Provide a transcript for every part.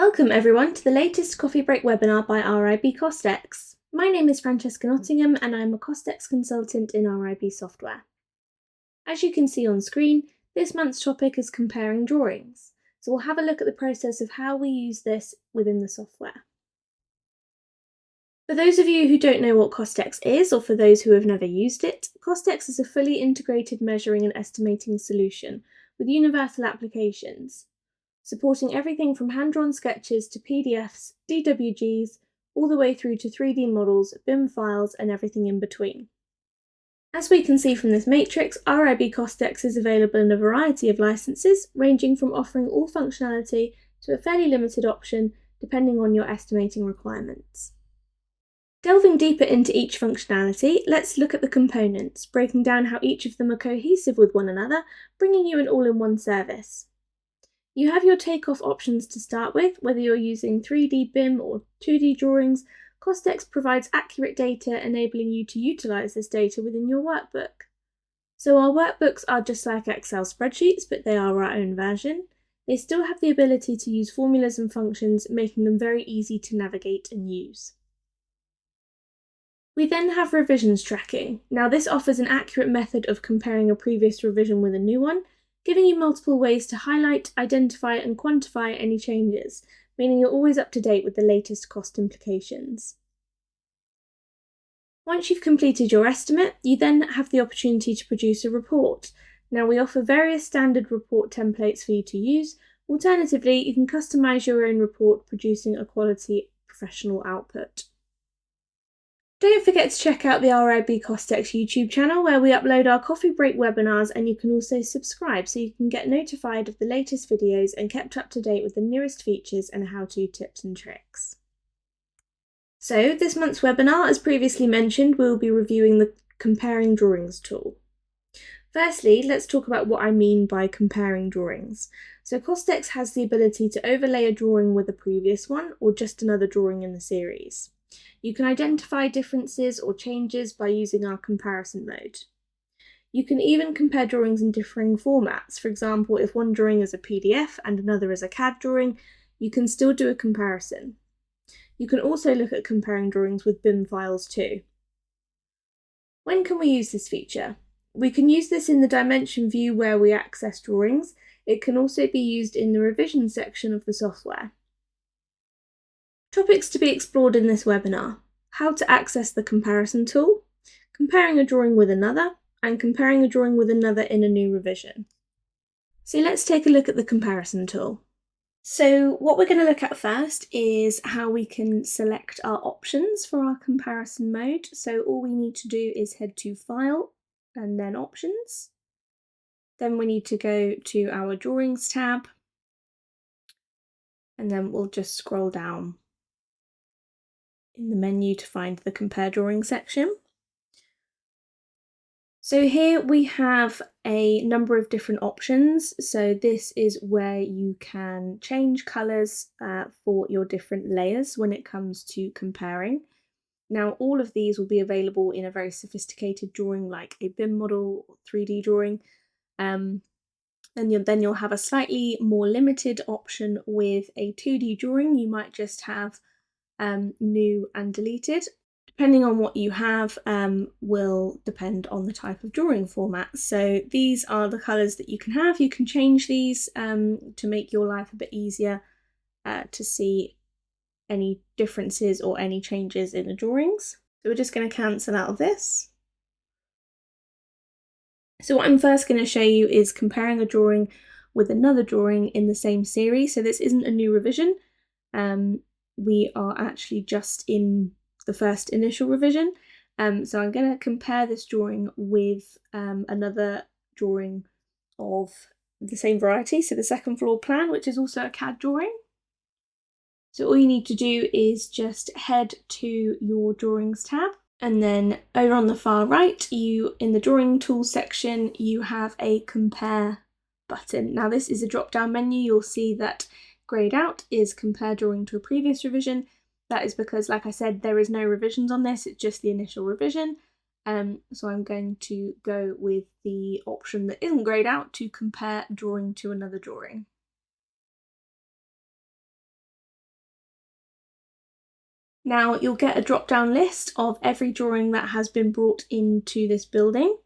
Welcome everyone to the latest Coffee Break webinar by RIB CostX. My name is Francesca Nottingham and I'm a CostX consultant in RIB software. As you can see on screen, this month's topic is comparing drawings. So we'll have a look at the process of how we use this within the software. For those of you who don't know what CostX is, or for those who have never used it, CostX is a fully integrated measuring and estimating solution with universal applications, supporting everything from hand-drawn sketches to PDFs, DWGs, all the way through to 3D models, BIM files, and everything in between. As we can see from this matrix, RIB CostX is available in a variety of licenses, ranging from offering all functionality to a fairly limited option, depending on your estimating requirements. Delving deeper into each functionality, let's look at the components, breaking down how each of them are cohesive with one another, bringing you an all-in-one service. You have your takeoff options to start with, whether you're using 3D BIM or 2D drawings. CostX provides accurate data, enabling you to utilise this data within your workbook. So our workbooks are just like Excel spreadsheets, but they are our own version. They still have the ability to use formulas and functions, making them very easy to navigate and use. We then have revisions tracking. Now this offers an accurate method of comparing a previous revision with a new one, giving you multiple ways to highlight, identify and quantify any changes, meaning you're always up to date with the latest cost implications. Once you've completed your estimate, you then have the opportunity to produce a report. Now we offer various standard report templates for you to use. Alternatively, you can customise your own report, producing a quality professional output. Don't forget to check out the RIB CostX YouTube channel where we upload our coffee break webinars, and you can also subscribe so you can get notified of the latest videos and kept up to date with the newest features and how-to tips and tricks. So this month's webinar, as previously mentioned, we'll be reviewing the Comparing Drawings tool. Firstly, let's talk about what I mean by comparing drawings. So CostX has the ability to overlay a drawing with a previous one or just another drawing in the series. You can identify differences or changes by using our comparison mode. You can even compare drawings in differing formats. For example, if one drawing is a PDF and another is a CAD drawing, you can still do a comparison. You can also look at comparing drawings with BIM files too. When can we use this feature? We can use this in the dimension view where we access drawings. It can also be used in the revision section of the software. Topics to be explored in this webinar: how to access the comparison tool, comparing a drawing with another, and comparing a drawing with another in a new revision. So let's take a look at the comparison tool. So what we're going to look at first is how we can select our options for our comparison mode. So all we need to do is head to File and then Options. Then we need to go to our Drawings tab, and then we'll just scroll down in the menu to find the Compare Drawing section. So here we have a number of different options. So this is where you can change colours for your different layers when it comes to comparing. Now all of these will be available in a very sophisticated drawing like a BIM model or 3D drawing. Then you'll have a slightly more limited option with a 2D drawing. You might just have new and deleted. Depending on what you have will depend on the type of drawing format. So these are the colours that you can have. You can change these to make your life a bit easier to see any differences or any changes in the drawings. So we're just going to cancel out of this. So what I'm first going to show you is comparing a drawing with another drawing in the same series. So this isn't a new revision. We are actually just in the first initial revision. So I'm going to compare this drawing with another drawing of the same variety, so the second floor plan, which is also a CAD drawing. So all you need to do is just head to your Drawings tab, and then over on the far right, in the Drawing Tools section, you have a Compare button. Now this is a drop-down menu. You'll see that grayed out is Compare Drawing to a previous revision. That is because, like I said, there is no revisions on this, it's just the initial revision. So I'm going to go with the option that isn't grayed out to compare drawing to another drawing. Now you'll get a drop-down list of every drawing that has been brought into this building.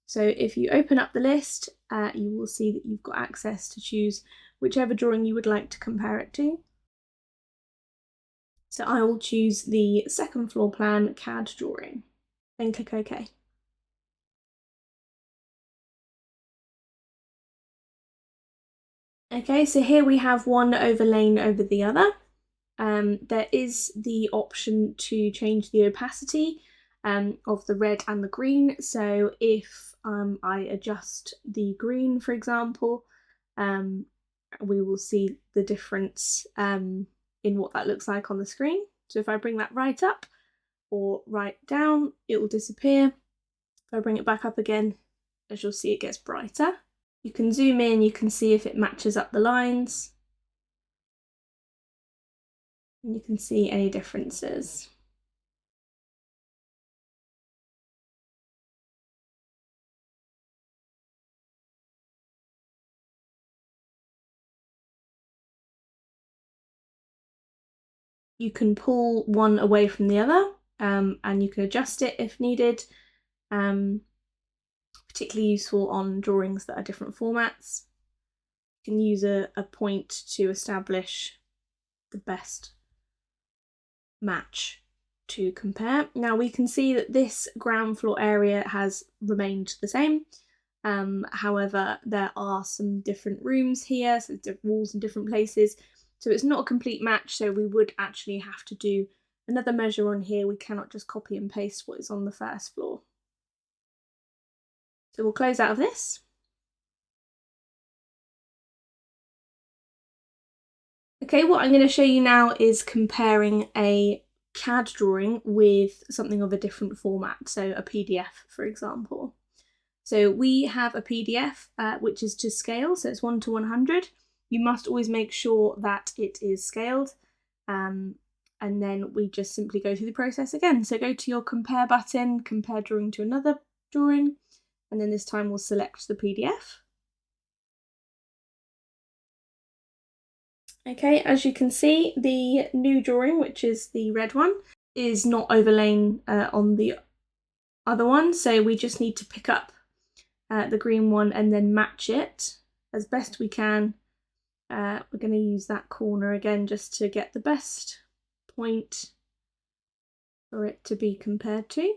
So if you open up the list, you will see that you've got access to choose whichever drawing you would like to compare it to. So I will choose the second floor plan CAD drawing, then click OK. Okay, so here we have one overlain over the other. There is the option to change the opacity of the red and the green. So if I adjust the green, for example, we will see the difference in what that looks like on the screen. So if I bring that right up or right down, it will disappear. If I bring it back up again, as you'll see, it gets brighter. You can zoom in, you can see if it matches up the lines. And you can see any differences. You can pull one away from the other, and you can adjust it if needed. Particularly useful on drawings that are different formats. You can use a point to establish the best match to compare. Now we can see that this ground floor area has remained the same. However, there are some different rooms here, so walls in different places. So it's not a complete match, so we would actually have to do another measure on here. We cannot just copy and paste what is on the first floor. So we'll close out of this. Okay, what I'm going to show you now is comparing a CAD drawing with something of a different format, so a PDF, for example. So we have a PDF which is to scale, so it's 1 to 100. You must always make sure that it is scaled, and then we just simply go through the process again. So go to your compare button, compare drawing to another drawing, and then this time we'll select the PDF. Okay, as you can see, the new drawing, which is the red one, is not overlain on the other one, so we just need to pick up the green one and then match it as best we can. We're going to use that corner again just to get the best point for it to be compared to.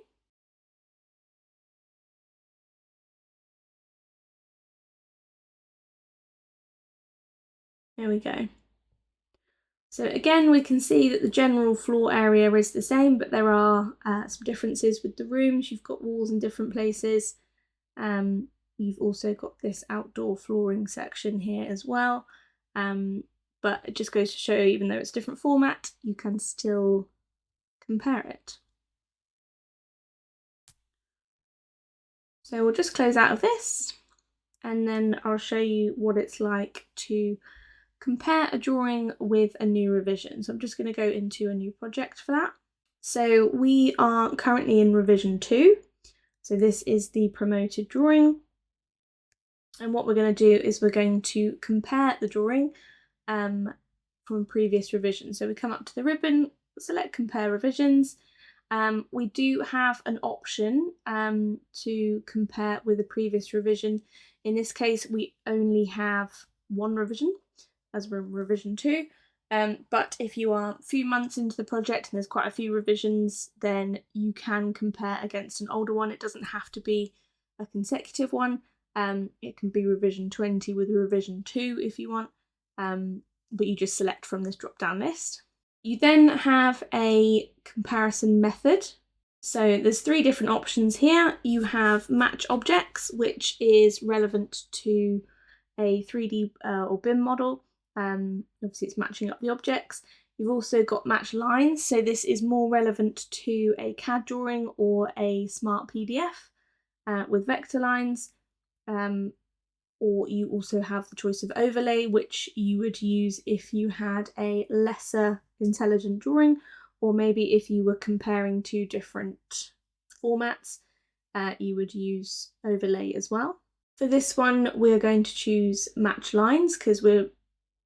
There we go. So again, we can see that the general floor area is the same, but there are some differences with the rooms. You've got walls in different places. You've also got this outdoor flooring section here as well. But it just goes to show, even though it's a different format, you can still compare it. So we'll just close out of this, and then I'll show you what it's like to compare a drawing with a new revision. So I'm just going to go into a new project for that. So we are currently in revision 2. So this is the promoted drawing. And what we're going to do is we're going to compare the drawing from previous revisions. So we come up to the ribbon, select compare revisions. We do have an option to compare with a previous revision. In this case, we only have one revision, as we're in revision 2. But if you are a few months into the project and there's quite a few revisions, then you can compare against an older one. It doesn't have to be a consecutive one. It can be revision 20 with a revision 2 if you want, but you just select from this drop-down list. You then have a comparison method. So there's 3 different options here. You have match objects, which is relevant to a 3D or BIM model. Obviously it's matching up the objects. You've also got match lines, so this is more relevant to a CAD drawing or a smart PDF with vector lines. Or you also have the choice of overlay, which you would use if you had a lesser intelligent drawing, or maybe if you were comparing 2 different formats, you would use overlay as well. For this one, we're going to choose match lines because we're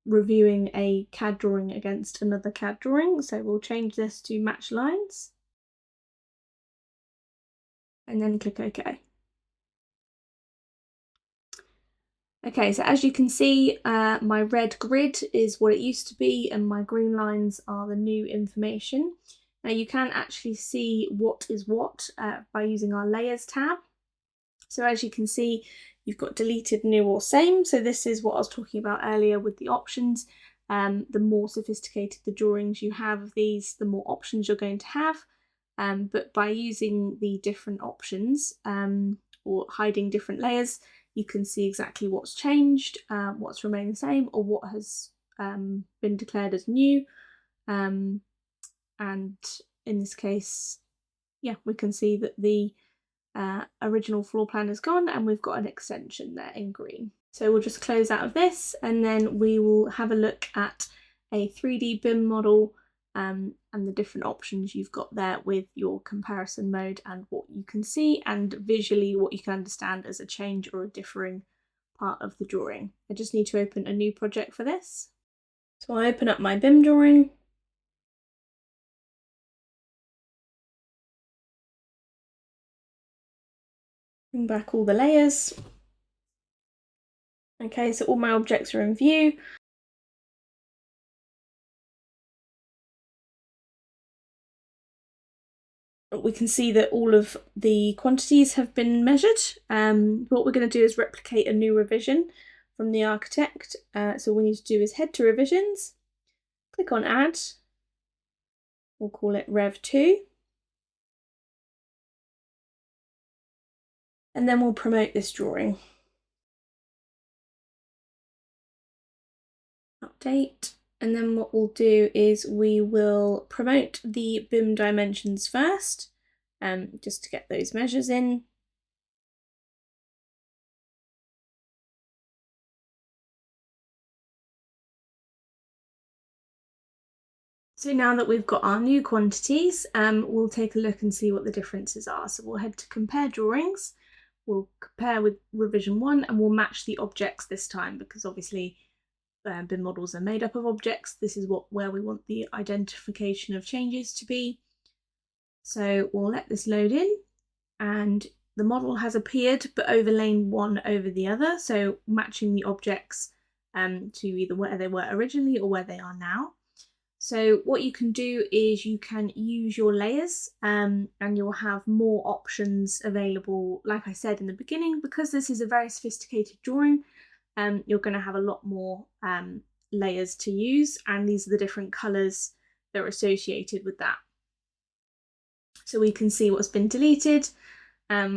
reviewing a CAD drawing against another CAD drawing. So we'll change this to match lines and then click OK. Okay, so as you can see, my red grid is what it used to be and my green lines are the new information. Now you can actually see what is what by using our layers tab. So as you can see, you've got deleted, new or same. So this is what I was talking about earlier with the options. The more sophisticated the drawings you have of these, the more options you're going to have. But by using the different options or hiding different layers, you can see exactly what's changed, what's remained the same, or what has been declared as new. And in this case, yeah, we can see that the original floor plan is gone and we've got an extension there in green. So we'll just close out of this and then we will have a look at a 3D BIM model and the different options you've got there with your comparison mode and what you can see and visually what you can understand as a change or a differing part of the drawing. I just need to open a new project for this. So I'll open up my BIM drawing. Bring back all the layers. Okay, so all my objects are in view. We can see that all of the quantities have been measured. What we're going to do is replicate a new revision from the architect. So all we need to do is head to revisions, click on add, we'll call it Rev 2, and then we'll promote this drawing. Update, and then what we'll do is we will promote the BIM dimensions first, just to get those measures in. So now that we've got our new quantities, we'll take a look and see what the differences are. So we'll head to compare drawings, we'll compare with revision 1 and we'll match the objects this time because obviously BIM models are made up of objects. This is where we want the identification of changes to be. So we'll let this load in and the model has appeared but overlain one over the other, so matching the objects to either where they were originally or where they are now. So what you can do is you can use your layers and you'll have more options available. Like I said in the beginning, because this is a very sophisticated drawing, you're going to have a lot more layers to use, and these are the different colours that are associated with that. So we can see what's been deleted,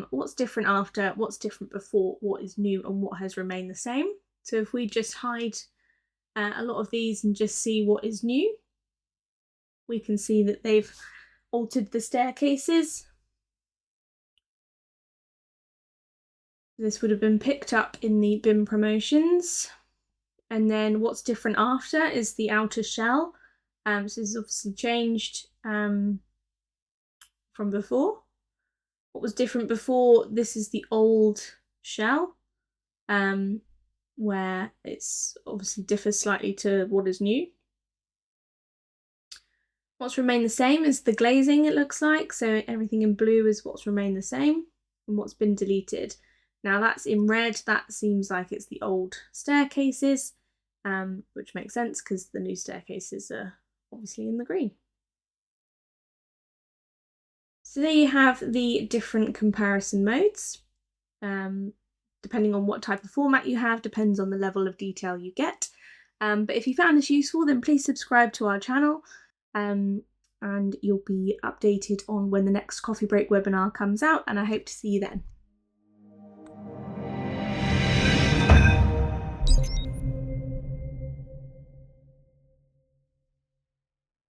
what's different after, what's different before, what is new and what has remained the same. So if we just hide a lot of these and just see what is new, we can see that they've altered the staircases. This would have been picked up in the BIM promotions. And then what's different after is the outer shell. So this is obviously changed from before. What was different before, this is the old shell, where it's obviously differs slightly to what is new. What's remained the same is the glazing, it looks like. So everything in blue is what's remained the same and what's been deleted. Now that's in red, that seems like it's the old staircases, which makes sense because the new staircases are obviously in the green. So there you have the different comparison modes. Depending on what type of format you have, depends on the level of detail you get. But if you found this useful, then please subscribe to our channel. And you'll be updated on when the next coffee break webinar comes out, and I hope to see you then.